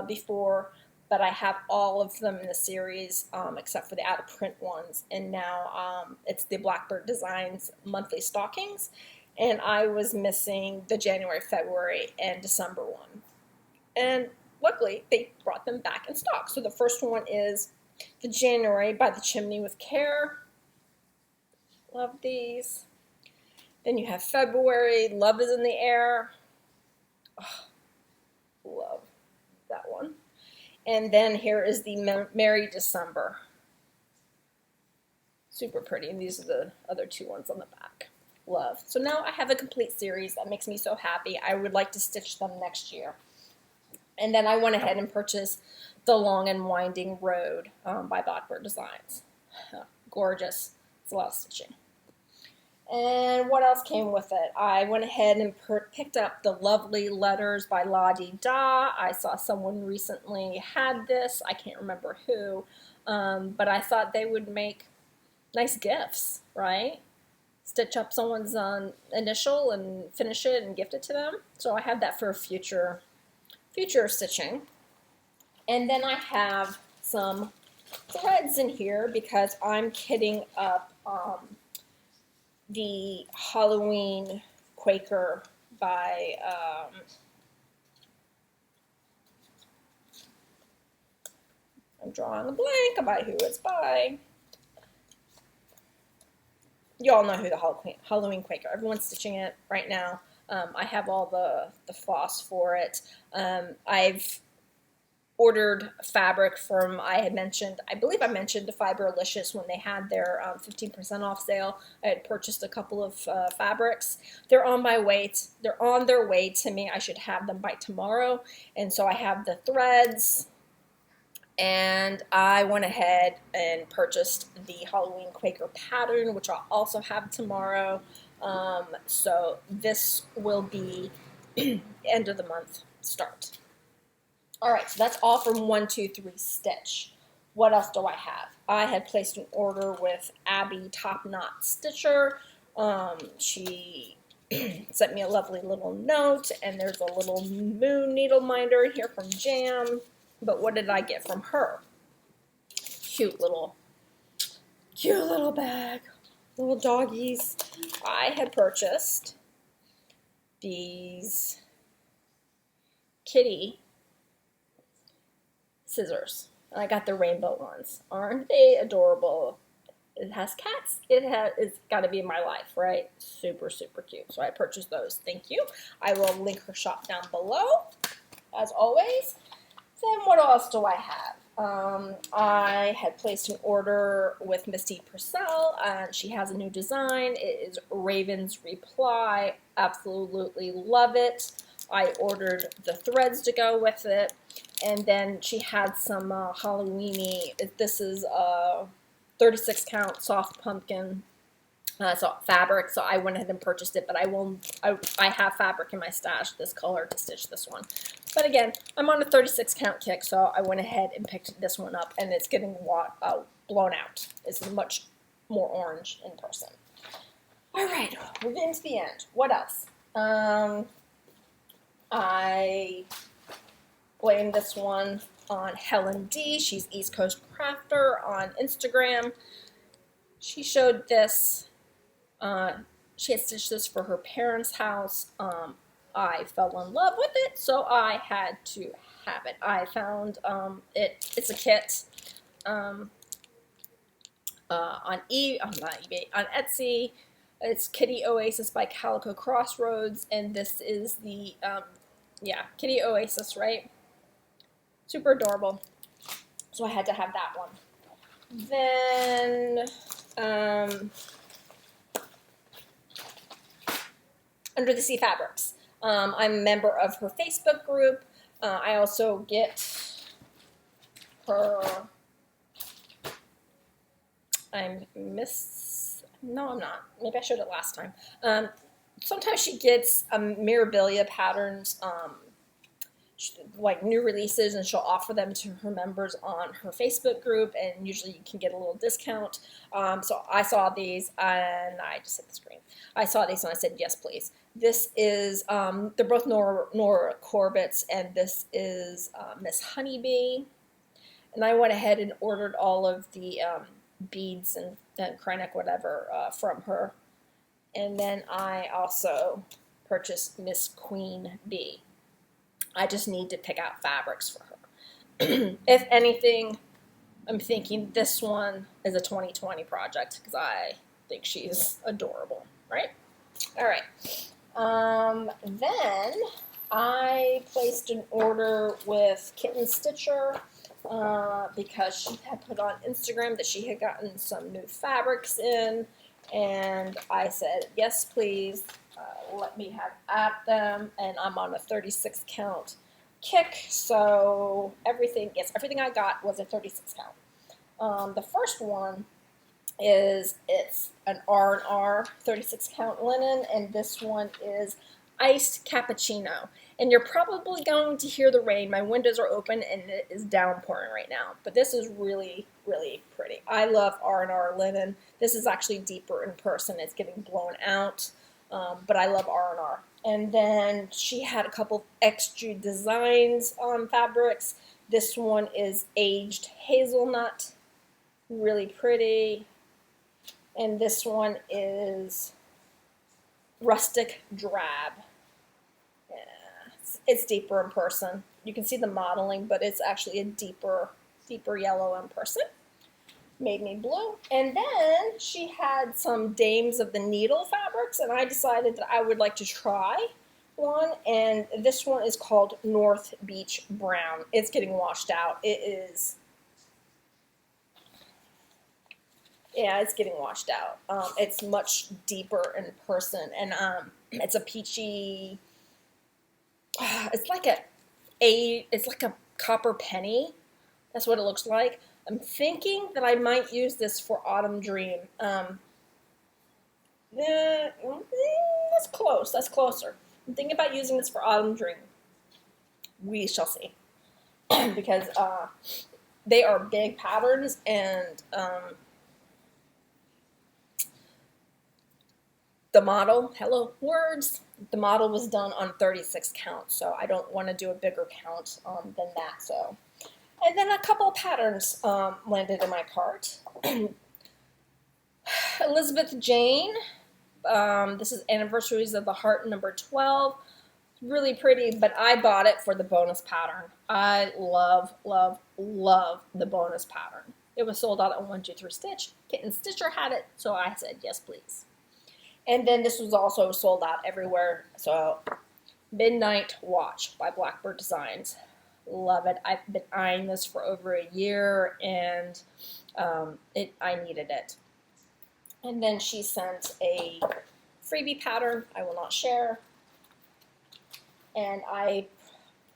before, but I have all of them in the series except for the out of print ones. And now it's the Blackbird Designs monthly stockings, and I was missing the January, February, and December one. And luckily, they brought them back in stock. So the first one is the January by the Chimney with Care. Love these. Then you have February, Love is in the Air. Oh, love that one. And then here is the Merry December. Super pretty. And these are the other two ones on the back. Love. So now I have a complete series. That makes me so happy. I would like to stitch them next year. And then I went ahead and purchased The Long and Winding Road by Blackbird Designs. Gorgeous. It's a lot of stitching. And what else came with it? I went ahead and picked up the Lovely Letters by La Di Da. I saw someone recently had this. I can't remember who. But I thought they would make nice gifts, right? Stitch up someone's initial and finish it and gift it to them. So I have that for future stitching. And then I have some threads in here because I'm kitting up the Halloween Quaker by I'm drawing a blank about who it's by. You all know who the Halloween Quaker. Everyone's stitching it right now. I have all the floss for it. I've ordered fabric from, I believe I mentioned the Fiberlicious when they had their 15% off sale. I had purchased a couple of fabrics. They're on their way to me. I should have them by tomorrow. And so I have the threads, and I went ahead and purchased the Halloween Quaker pattern, which I'll also have tomorrow. So this will be end of the month start. All right, so that's all from 123 Stitch. What else do I have? I had placed an order with Abby Top Knot Stitcher. She sent me a lovely little note, and there's a little moon needle minder here from Jam. But what did I get from her? Cute little bag. Little doggies. I had purchased these kitty scissors. I got the rainbow ones. Aren't they adorable? It has cats. It's got to be in my life, right? Super, super cute. So I purchased those. Thank you. I will link her shop down below, as always. Then what else do I have? I had placed an order with Misty Purcell, and she has a new design. It is Raven's Reply. Absolutely love it. I ordered the threads to go with it, and then she had some Halloweeny. This is a 36 count soft pumpkin fabric, so I went ahead and purchased it, but I have fabric in my stash, this color, to stitch this one. But again, I'm on a 36 count kick, so I went ahead and picked this one up, and it's getting blown out. It's much more orange in person. All right, we're getting to the end. What else? I blame this one on Helen D. She's East Coast Crafter on Instagram. She showed this. She had stitched this for her parents' house. I fell in love with it, so I had to have it. I found it's a kit on Etsy. It's Kitty Oasis by Calico Crossroads, and this is the Kitty Oasis, right? Super adorable. So I had to have that one. Then Under the Sea Fabrics. I'm a member of her Facebook group. I also get her, no, I'm not. Maybe I showed it last time. Sometimes she gets Mirabilia patterns, like new releases, and she'll offer them to her members on her Facebook group, and usually you can get a little discount. So I saw these, and I just hit the screen. I saw these, and I said, yes, please. This is, they're both Nora Corbett's, and this is Miss Honeybee. And I went ahead and ordered all of the beads and Kreinik, whatever, from her. And then I also purchased Miss Queen Bee. I just need to pick out fabrics for her. If anything, I'm thinking this one is a 2020 project because I think she's adorable, right? All right. Then I placed an order with Kitten Stitcher because she had put on Instagram that she had gotten some new fabrics in, and I said, yes, please, let me have at them, and I'm on a 36 count kick, so everything I got was a 36 count. The first one it's an R&R 36 count linen, and this one is iced cappuccino. And you're probably going to hear the rain. My windows are open and it is downpouring right now, but this is really, really pretty. I love R&R linen. This is actually deeper in person. It's getting blown out, but I love R&R. And then she had a couple extra designs on fabrics. This one is aged hazelnut, really pretty. And this one is rustic drab. Yeah, it's deeper in person. You can see the modeling, but it's actually a deeper yellow in person. Made me blue. And then she had some Dames of the Needle fabrics, and I decided that I would like to try one, and this one is called North Beach Brown. It's getting washed out. It's getting washed out. It's much deeper in person, and it's a peachy. It's like a copper penny. That's what it looks like. I'm thinking that I might use this for Autumn Dream. That's close. That's closer. I'm thinking about using this for Autumn Dream. We shall see, because they are big patterns, and the model, the model was done on 36 counts, so I don't want to do a bigger count than that. So, and then a couple of patterns landed in my cart. Elizabeth Jane, this is Anniversaries of the Heart number 12. Really pretty, but I bought it for the bonus pattern. I love, love, love the bonus pattern. It was sold out at 123 Stitch. Kitten Stitcher had it, so I said, yes, please. And then this was also sold out everywhere. So, Midnight Watch by Blackbird Designs. Love it. I've been eyeing this for over a year, and I needed it. And then she sent a freebie pattern I will not share. And I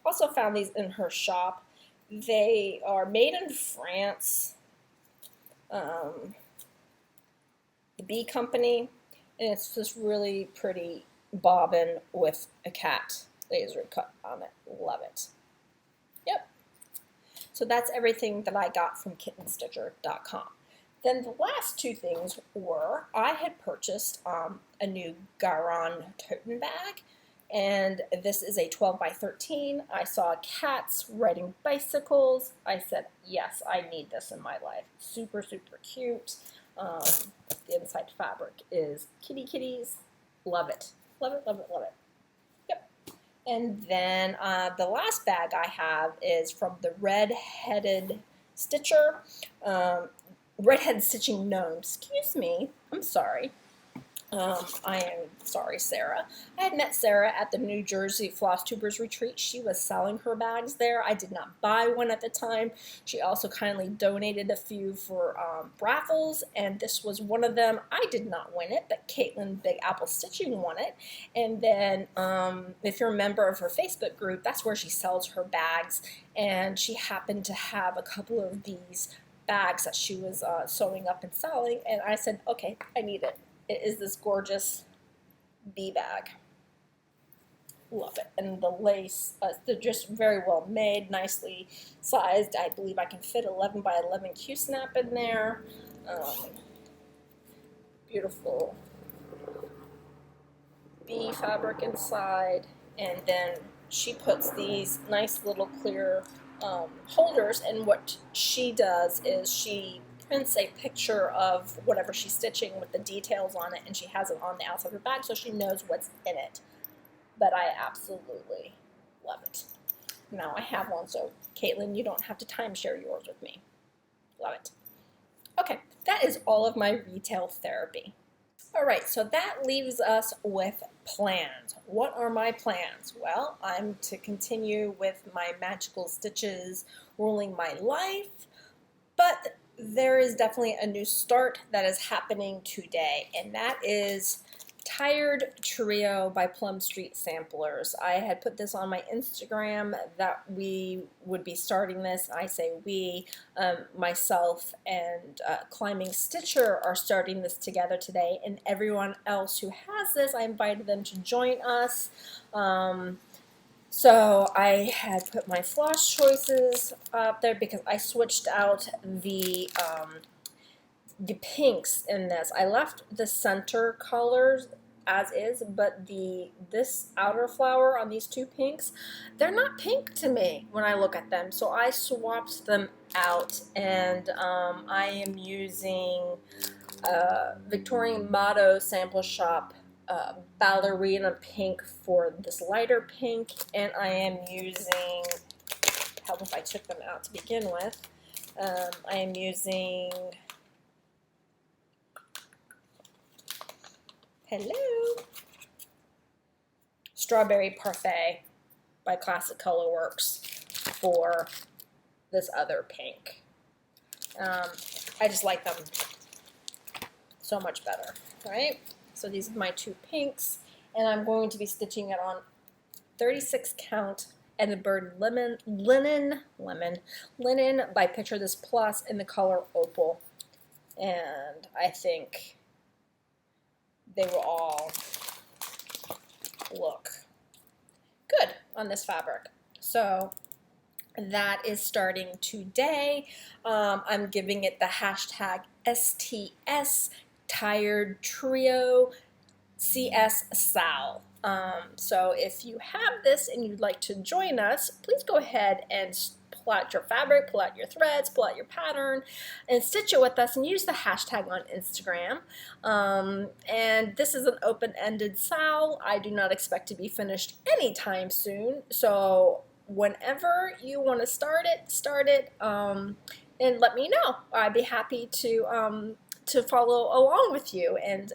also found these in her shop. They are made in France. The Bee Company. And it's this really pretty bobbin with a cat laser cut on it. Love it. Yep. So that's everything that I got from kittenstitcher.com. Then the last two things were, I had purchased a new Garrette tote bag, and this is a 12 by 13. I saw cats riding bicycles. I said, yes, I need this in my life. Super, super cute. The inside fabric is kitties. Love it. Love it, love it, love it. Yep. And then the last bag I have is from the Red-Headed Stitcher. Red-Headed Stitching Gnome. Excuse me. I'm sorry. I am sorry, Sarah. I had met Sarah at the New Jersey FlossTubers retreat. She was selling her bags there. I did not buy one at the time. She also kindly donated a few for raffles, and this was one of them. I did not win it, but Caitlin Big Apple Stitching won it. And then if you're a member of her Facebook group, that's where she sells her bags, and she happened to have a couple of these bags that she was sewing up and selling, and I said, okay, I need it. It is this gorgeous bee bag. Love it. And the lace, they're just very well made, nicely sized. I believe I can fit 11 by 11 Q-snap in there. Beautiful. bee fabric inside, and then she puts these nice little clear holders, and what she does is she prints a picture of whatever she's stitching with the details on it, and she has it on the outside of her bag so she knows what's in it. But I absolutely love it. Now I have one, so Caitlin, you don't have to timeshare yours with me. Love it. Okay, that is all of my retail therapy. All right, so that leaves us with plans. What are my plans? Well, I'm to continue with my magical stitches ruling my life, but there is definitely a new start that is happening today, and that is Tired Trio by Plum Street Samplers. I had put this on my Instagram that we would be starting this. I say we, myself and Climbing Stitcher are starting this together today, and everyone else who has this, I invited them to join us. So I had put my floss choices up there because I switched out the pinks in this. I left the center colors as is, but this outer flower on these two pinks, they're not pink to me when I look at them. So I swapped them out, and I am using Victorian Motto Sample Shop Ballerina Pink for this lighter pink, and I am using, help if I took them out to begin with, I am using, hello, Strawberry Parfait by Classic Colorworks for this other pink. I just like them so much better, right? So these are my two pinks, and I'm going to be stitching it on 36 count and the bird linen by Picture This Plus in the color Opal, and I think they will all look good on this fabric. So that is starting today. I'm giving it the hashtag STS Tired Trio CS Sal. So if you have this and you'd like to join us, please go ahead and pull out your fabric, pull out your threads, pull out your pattern, and stitch it with us, and use the hashtag on Instagram. And this is an open-ended sal. I do not expect to be finished anytime soon, so whenever you want to start it, and let me know. I'd be happy to follow along with you and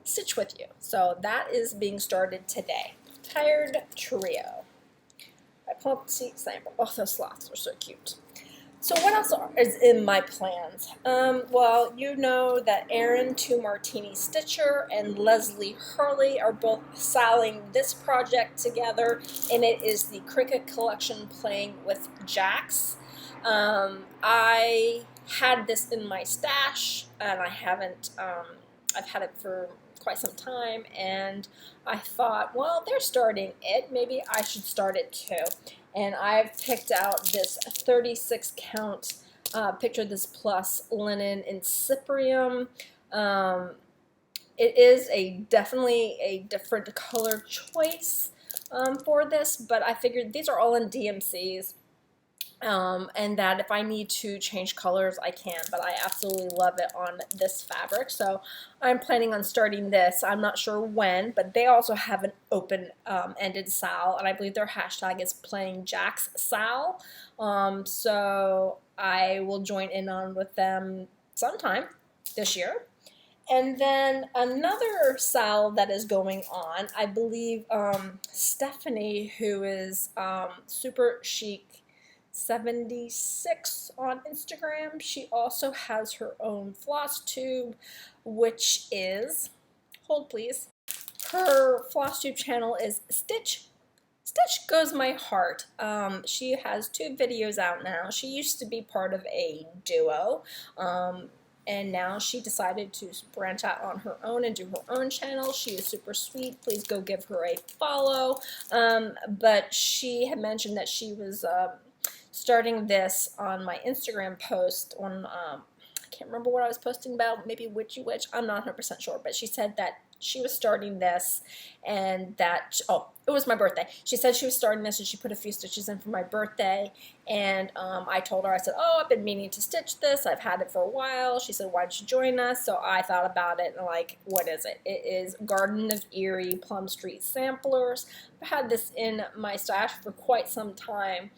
stitch with you. So that is being started today. Tired Trio. I Plum Street Sample. Oh, those sloths are so cute. So what else is in my plans? Well, you know that Erin 2 Martini Stitcher and Leslie Hurley are both selling this project together, and it is the Cricut Collection Playing with Jacks. I had this in my stash, and I haven't, I've had it for quite some time, and I thought, well, they're starting it, maybe I should start it too. And I've picked out this 36 count Picture This Plus linen in Cyprium. It is definitely a different color choice for this, but I figured these are all in DMCs. And that if I need to change colors, I can, but I absolutely love it on this fabric. So I'm planning on starting this. I'm not sure when, but they also have an open-ended sal, and I believe their hashtag is Playing Jacks Sal. So I will join in on with them sometime this year. And then another sal that is going on, I believe Stephanie, who is Super Chic 76 on Instagram. She also has her own FlossTube, which is, hold please, her FlossTube channel is Stitch Goes My Heart. She has 2 videos out now. She used to be part of a duo, and now she decided to branch out on her own and do her own channel. She is super sweet. Please go give her a follow. But she had mentioned that she was starting this on my Instagram post on, I can't can't remember what I was posting about, maybe Witchy Witch, I'm not 100% sure, but she said that she was starting this and that, oh, it was my birthday. She said she was starting this and she put a few stitches in for my birthday, and I told her, I said, oh, I've been meaning to stitch this. I've had it for a while. She said, why don't you join us? So I thought about it and like, what is it? It is Garden of Erie Plum Street Samplers. I've had this in my stash for quite some time.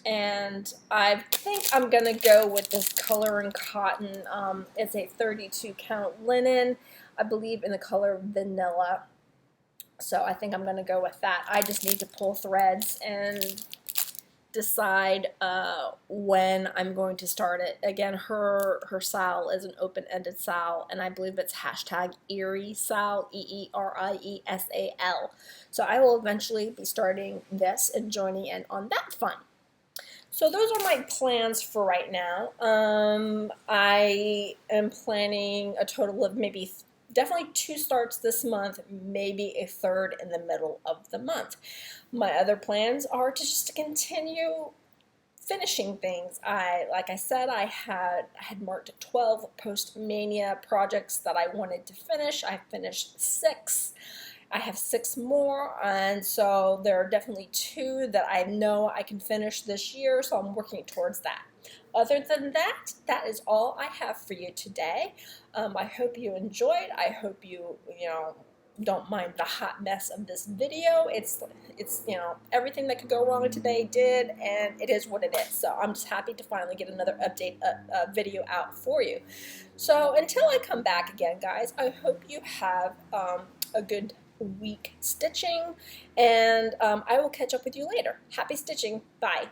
And I think I'm going to go with this color and cotton. It's a 32 count linen, I believe in the color vanilla. So I think I'm going to go with that. I just need to pull threads and decide when I'm going to start it. Again, her SAL is an open-ended SAL, and I believe it's hashtag Erie SAL, EERIESAL. So I will eventually be starting this and joining in on that fun. So those are my plans for right now. I am planning a total of maybe definitely 2 starts this month, maybe a 3rd in the middle of the month. My other plans are to just continue finishing things. Like I said, I had marked 12 post-mania projects that I wanted to finish. I finished 6. I have 6 more, and so there are definitely 2 that I know I can finish this year, so I'm working towards that. Other than that, that is all I have for you today. I hope you enjoyed. I hope you don't mind the hot mess of this video. It's everything that could go wrong today did, and it is what it is. So I'm just happy to finally get another update video out for you. So until I come back again, guys, I hope you have a good week stitching, and I will catch up with you later. Happy stitching. Bye.